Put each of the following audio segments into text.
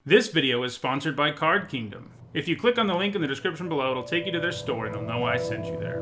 This video is sponsored by Card Kingdom. If you click on the link in the description below, it'll take you to their store and they'll know I sent you there.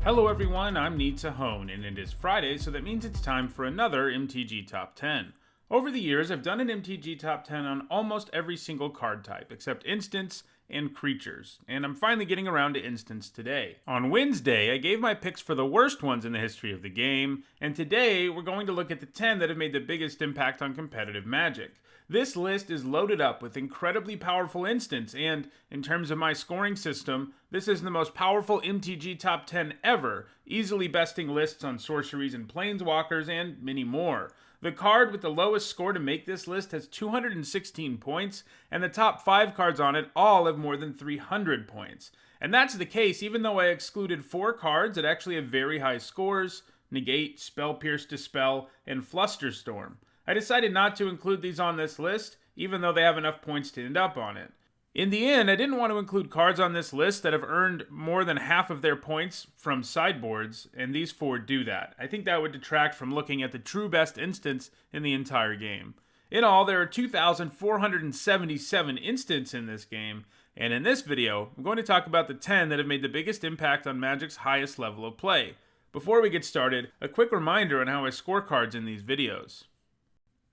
Hello everyone, I'm Nitsa Hone, and it is Friday, so that means it's time for another MTG Top 10. Over the years, I've done an MTG Top 10 on almost every single card type, except instants and creatures, and I'm finally getting around to instants today. On Wednesday, I gave my picks for the worst ones in the history of the game, and today we're going to look at the 10 that have made the biggest impact on competitive Magic. This list is loaded up with incredibly powerful instants, and in terms of my scoring system, this is the most powerful MTG Top 10 ever, easily besting lists on sorceries and planeswalkers and many more. The card with the lowest score to make this list has 216 points, and the top 5 cards on it all have more than 300 points. And that's the case even though I excluded 4 cards that actually have very high scores: Negate, Spell Pierce Dispel, and Flusterstorm. I decided not to include these on this list, even though they have enough points to end up on it. In the end, I didn't want to include cards on this list that have earned more than half of their points from sideboards, and these 4 do that. I think that would detract from looking at the true best instants in the entire game. In all, there are 2,477 instants in this game, and in this video, I'm going to talk about the 10 that have made the biggest impact on Magic's highest level of play. Before we get started, a quick reminder on how I score cards in these videos.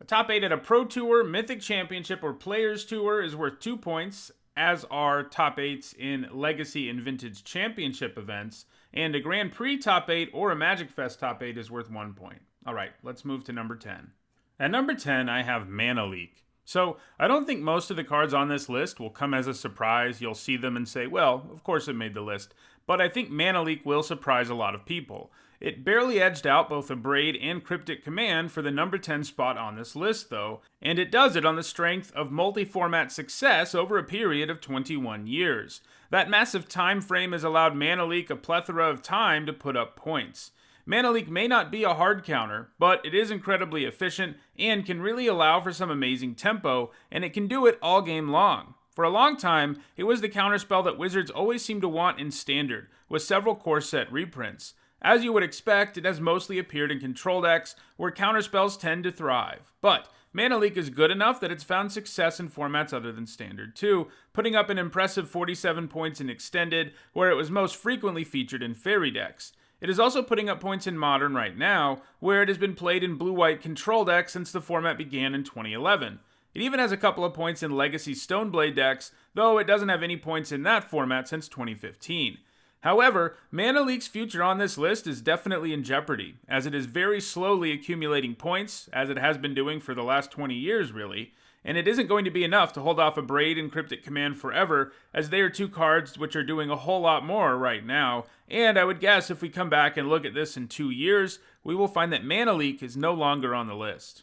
A top 8 at a Pro Tour, Mythic Championship, or Players Tour is worth 2 points, as are top 8s in Legacy and Vintage Championship events, and a Grand Prix top 8 or a Magic Fest top 8 is worth 1 point. Alright, let's move to number 10. At number 10, I have Mana Leak. So, I don't think most of the cards on this list will come as a surprise. You'll see them and say, well, of course it made the list. But I think Mana Leak will surprise a lot of people. It barely edged out both Abrade and Cryptic Command for the number 10 spot on this list, though, and it does it on the strength of multi-format success over a period of 21 years. That massive time frame has allowed Mana Leak a plethora of time to put up points. Mana Leak may not be a hard counter, but it is incredibly efficient and can really allow for some amazing tempo, and it can do it all game long. For a long time, it was the counterspell that Wizards always seemed to want in Standard, with several core set reprints. As you would expect, it has mostly appeared in control decks, where counterspells tend to thrive. But Mana Leak is good enough that it's found success in formats other than Standard too, putting up an impressive 47 points in Extended, where it was most frequently featured in Fairy decks. It is also putting up points in Modern right now, where it has been played in blue-white control decks since the format began in 2011. It even has a couple of points in Legacy Stoneblade decks, though it doesn't have any points in that format since 2015. However, Mana Leak's future on this list is definitely in jeopardy, as it is very slowly accumulating points, as it has been doing for the last 20 years really, and it isn't going to be enough to hold off Abrade and Cryptic Command forever, as they are 2 cards which are doing a whole lot more right now, and I would guess if we come back and look at this in 2 years, we will find that Mana Leak is no longer on the list.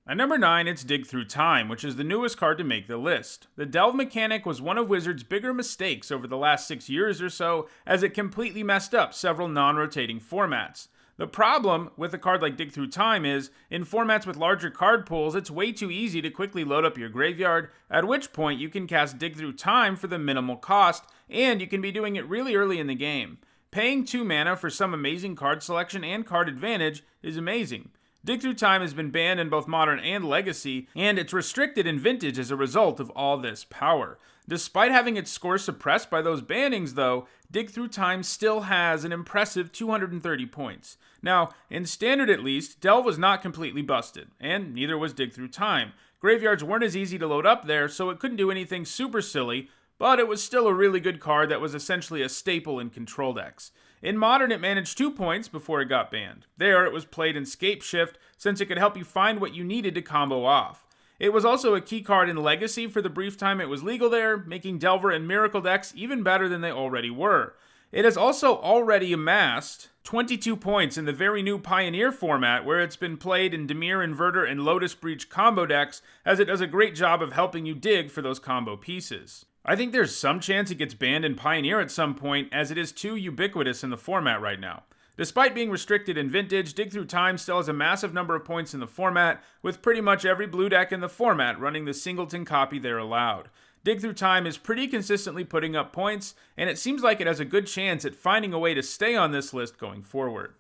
At number 9, it's Dig Through Time, which is the newest card to make the list. The Delve mechanic was one of Wizards' bigger mistakes over the last 6 years or so, as it completely messed up several non-rotating formats. The problem with a card like Dig Through Time is, in formats with larger card pools, it's way too easy to quickly load up your graveyard, at which point you can cast Dig Through Time for the minimal cost, and you can be doing it really early in the game. Paying 2 mana for some amazing card selection and card advantage is amazing. Dig Through Time has been banned in both Modern and Legacy, and it's restricted in Vintage as a result of all this power. Despite having its score suppressed by those bannings, though, Dig Through Time still has an impressive 230 points. Now, in Standard at least, Delve was not completely busted, and neither was Dig Through Time. Graveyards weren't as easy to load up there, so it couldn't do anything super silly, but it was still a really good card that was essentially a staple in control decks. In Modern, it managed 2 points before it got banned. There, it was played in Scape Shift, since it could help you find what you needed to combo off. It was also a key card in Legacy for the brief time it was legal there, making Delver and Miracle decks even better than they already were. It has also already amassed 22 points in the very new Pioneer format, where it's been played in Dimir Inverter and Lotus Breach combo decks, as it does a great job of helping you dig for those combo pieces. I think there's some chance it gets banned in Pioneer at some point, as it is too ubiquitous in the format right now. Despite being restricted in Vintage, Dig Through Time still has a massive number of points in the format, with pretty much every blue deck in the format running the singleton copy they're allowed. Dig Through Time is pretty consistently putting up points, and it seems like it has a good chance at finding a way to stay on this list going forward.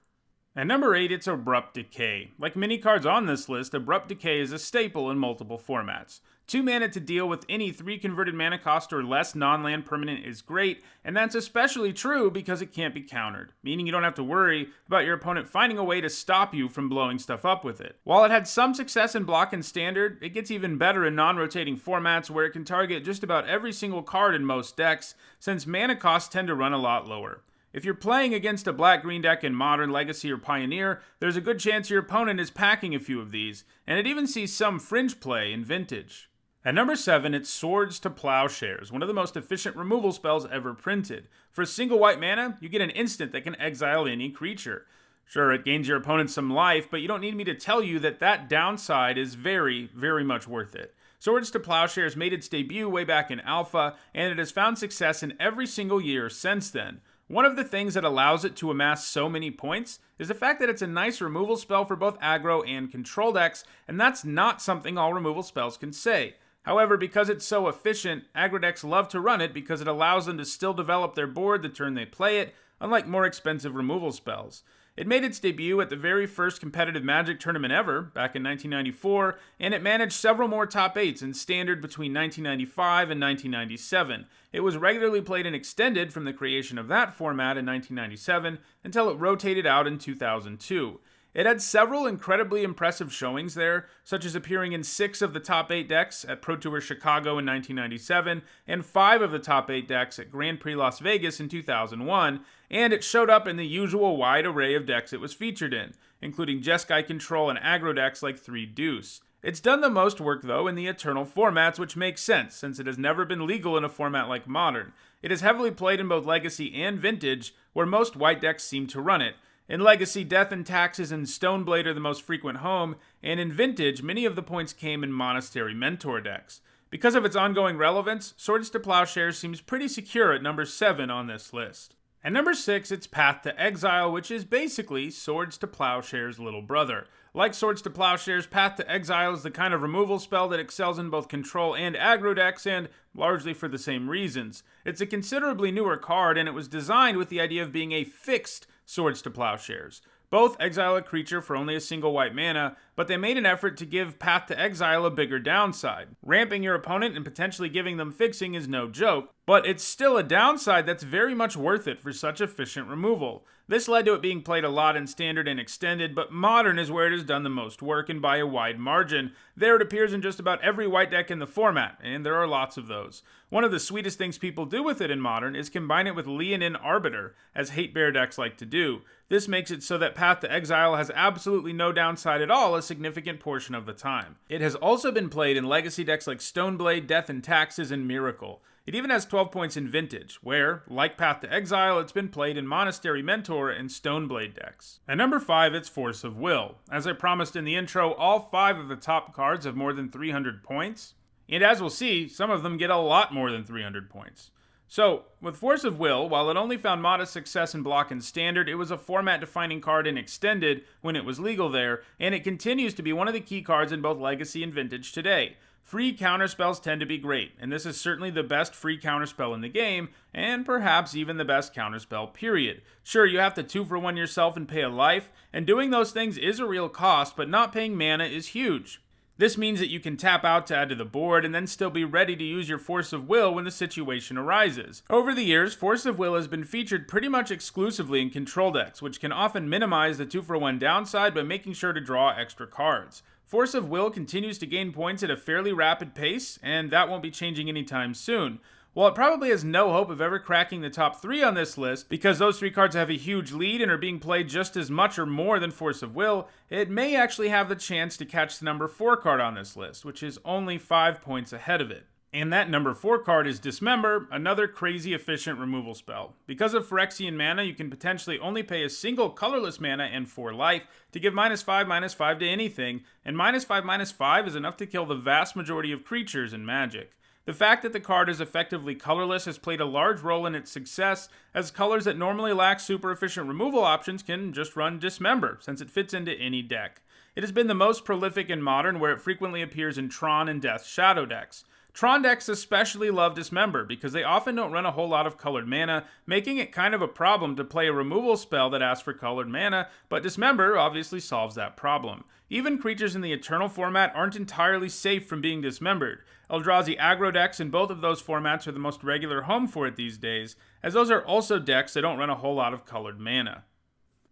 At number 8, it's ABRUPT DECAY. Like many cards on this list, ABRUPT DECAY is a staple in multiple formats. 2 mana to deal with any 3 converted mana cost or less non-land permanent is great, and that's especially true because it can't be countered, meaning you don't have to worry about your opponent finding a way to stop you from blowing stuff up with it. While it had some success in block and standard, it gets even better in non-rotating formats where it can target just about every single card in most decks, since mana costs tend to run a lot lower. If you're playing against a black-green deck in Modern, Legacy, or Pioneer, there's a good chance your opponent is packing a few of these, and it even sees some fringe play in Vintage. At number 7, it's Swords to Plowshares, one of the most efficient removal spells ever printed. For a single white mana, you get an instant that can exile any creature. Sure, it gains your opponent some life, but you don't need me to tell you that that downside is very, very much worth it. Swords to Plowshares made its debut way back in Alpha, and it has found success in every single year since then. One of the things that allows it to amass so many points is the fact that it's a nice removal spell for both aggro and control decks, and that's not something all removal spells can say. However, because it's so efficient, aggro decks love to run it because it allows them to still develop their board the turn they play it, unlike more expensive removal spells. It made its debut at the very first competitive Magic tournament ever, back in 1994, and it managed several more top 8s in Standard between 1995 and 1997. It was regularly played in Extended from the creation of that format in 1997 until it rotated out in 2002. It had several incredibly impressive showings there, such as appearing in 6 of the top 8 decks at Pro Tour Chicago in 1997, and 5 of the top 8 decks at Grand Prix Las Vegas in 2001, and it showed up in the usual wide array of decks it was featured in, including Jeskai Control and aggro decks like 3 Deuce. It's done the most work, though, in the Eternal formats, which makes sense, since it has never been legal in a format like Modern. It is heavily played in both Legacy and Vintage, where most white decks seem to run it. In Legacy, Death and Taxes and Stoneblade are the most frequent home, and in Vintage, many of the points came in Monastery Mentor decks. Because of its ongoing relevance, Swords to Plowshares seems pretty secure at number 7 on this list. At number 6, it's Path to Exile, which is basically Swords to Plowshares' little brother. Like Swords to Plowshares, Path to Exile is the kind of removal spell that excels in both control and aggro decks, and largely for the same reasons. It's a considerably newer card, and it was designed with the idea of being a fixed Swords to Plowshares. Both exile a creature for only a single white mana, but they made an effort to give Path to Exile a bigger downside. Ramping your opponent and potentially giving them fixing is no joke, but it's still a downside that's very much worth it for such efficient removal. This led to it being played a lot in Standard and Extended, but Modern is where it has done the most work, and by a wide margin. There it appears in just about every white deck in the format, and there are lots of those. One of the sweetest things people do with it in Modern is combine it with Leonin Arbiter, as hate bear decks like to do. This makes it so that Path to Exile has absolutely no downside at all a significant portion of the time. It has also been played in Legacy decks like Stoneblade, Death and Taxes, and Miracle. It even has 12 points in Vintage, where, like Path to Exile, it's been played in Monastery Mentor and Stoneblade decks. At number 5, it's Force of Will. As I promised in the intro, all 5 of the top cards have more than 300 points, and as we'll see, some of them get a lot more than 300 points. So, with Force of Will, while it only found modest success in Block and Standard, it was a format-defining card in Extended when it was legal there, and it continues to be one of the key cards in both Legacy and Vintage today. Free counterspells tend to be great, and this is certainly the best free counterspell in the game, and perhaps even the best counterspell, period. Sure, you have to 2-for-1 yourself and pay a life, and doing those things is a real cost, but not paying mana is huge. This means that you can tap out to add to the board and then still be ready to use your Force of Will when the situation arises. Over the years, Force of Will has been featured pretty much exclusively in control decks, which can often minimize the 2-for-1 downside by making sure to draw extra cards. Force of Will continues to gain points at a fairly rapid pace, and that won't be changing anytime soon. While it probably has no hope of ever cracking the top 3 on this list, because those 3 cards have a huge lead and are being played just as much or more than Force of Will, it may actually have the chance to catch the number 4 card on this list, which is only 5 points ahead of it. And that number 4 card is Dismember, another crazy efficient removal spell. Because of Phyrexian mana, you can potentially only pay a single colorless mana and 4 life to give -5/-5 to anything, and -5/-5 is enough to kill the vast majority of creatures in Magic. The fact that the card is effectively colorless has played a large role in its success, as colors that normally lack super efficient removal options can just run Dismember, since it fits into any deck. It has been the most prolific in Modern, where it frequently appears in Tron and Death Shadow decks. Tron decks especially love Dismember because they often don't run a whole lot of colored mana, making it kind of a problem to play a removal spell that asks for colored mana, but Dismember obviously solves that problem. Even creatures in the Eternal format aren't entirely safe from being dismembered. Eldrazi aggro decks in both of those formats are the most regular home for it these days, as those are also decks that don't run a whole lot of colored mana.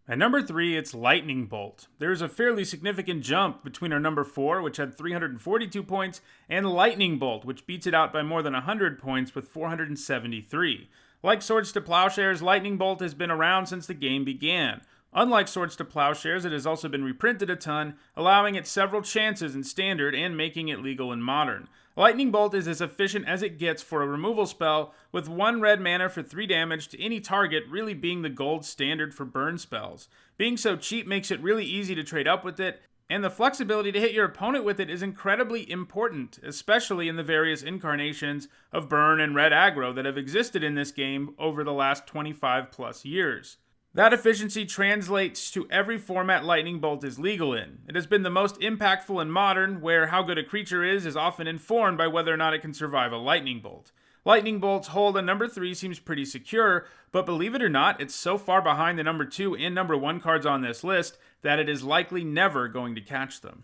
At number 3, it's Lightning Bolt. There is a fairly significant jump between our number 4, which had 342 points, and Lightning Bolt, which beats it out by more than 100 points with 473. Like Swords to Plowshares, Lightning Bolt has been around since the game began. Unlike Swords to Plowshares, it has also been reprinted a ton, allowing it several chances in Standard and making it legal in Modern. Lightning Bolt is as efficient as it gets for a removal spell, with 1 red mana for 3 damage to any target really being the gold standard for burn spells. Being so cheap makes it really easy to trade up with it, and the flexibility to hit your opponent with it is incredibly important, especially in the various incarnations of burn and red aggro that have existed in this game over the last 25 plus years. That efficiency translates to every format Lightning Bolt is legal in. It has been the most impactful in Modern, where how good a creature is often informed by whether or not it can survive a Lightning Bolt. Lightning Bolt's hold on number 3 seems pretty secure, but believe it or not, it's so far behind the number 2 and number 1 cards on this list that it is likely never going to catch them.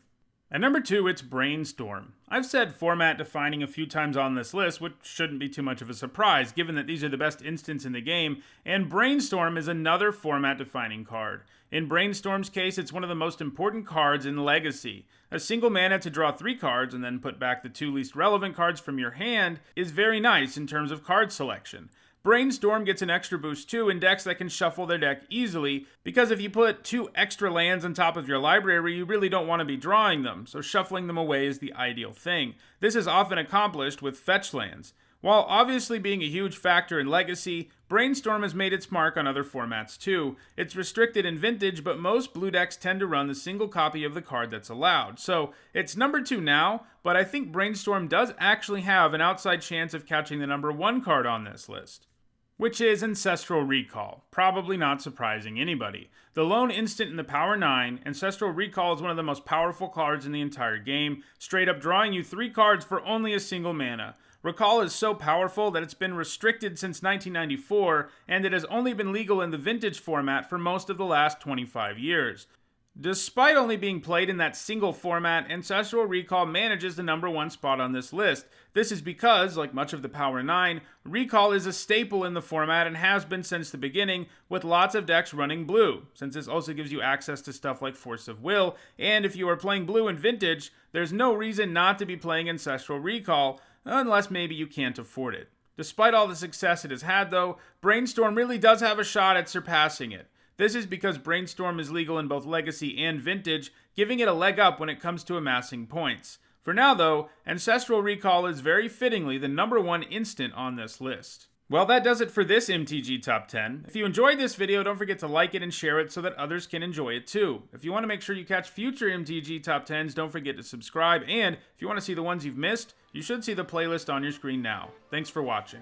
At number 2, it's Brainstorm. I've said format defining a few times on this list, which shouldn't be too much of a surprise given that these are the best instants in the game, and Brainstorm is another format defining card. In Brainstorm's case, it's one of the most important cards in Legacy. A single mana to draw 3 cards and then put back the 2 least relevant cards from your hand is very nice in terms of card selection. Brainstorm gets an extra boost too in decks that can shuffle their deck easily, because if you put 2 extra lands on top of your library, you really don't want to be drawing them, so shuffling them away is the ideal thing. This is often accomplished with fetch lands. While obviously being a huge factor in Legacy, Brainstorm has made its mark on other formats too. It's restricted in Vintage, but most blue decks tend to run the single copy of the card that's allowed. So it's number 2 now, but I think Brainstorm does actually have an outside chance of catching the number 1 card on this list, which is Ancestral Recall. Probably not surprising anybody. The lone instant in the Power 9, Ancestral Recall is one of the most powerful cards in the entire game, straight up drawing you 3 cards for only a single mana. Recall is so powerful that it's been restricted since 1994, and it has only been legal in the Vintage format for most of the last 25 years. Despite only being played in that single format, Ancestral Recall manages the number 1 spot on this list. This is because, like much of the Power 9, Recall is a staple in the format and has been since the beginning, with lots of decks running blue, since this also gives you access to stuff like Force of Will, and if you are playing blue in Vintage, there's no reason not to be playing Ancestral Recall, unless maybe you can't afford it. Despite all the success it has had though, Brainstorm really does have a shot at surpassing it. This is because Brainstorm is legal in both Legacy and Vintage, giving it a leg up when it comes to amassing points. For now though, Ancestral Recall is very fittingly the number 1 instant on this list. Well, that does it for this MTG Top 10. If you enjoyed this video, don't forget to like it and share it so that others can enjoy it too. If you want to make sure you catch future MTG Top 10s, don't forget to subscribe, and if you want to see the ones you've missed, you should see the playlist on your screen now. Thanks for watching.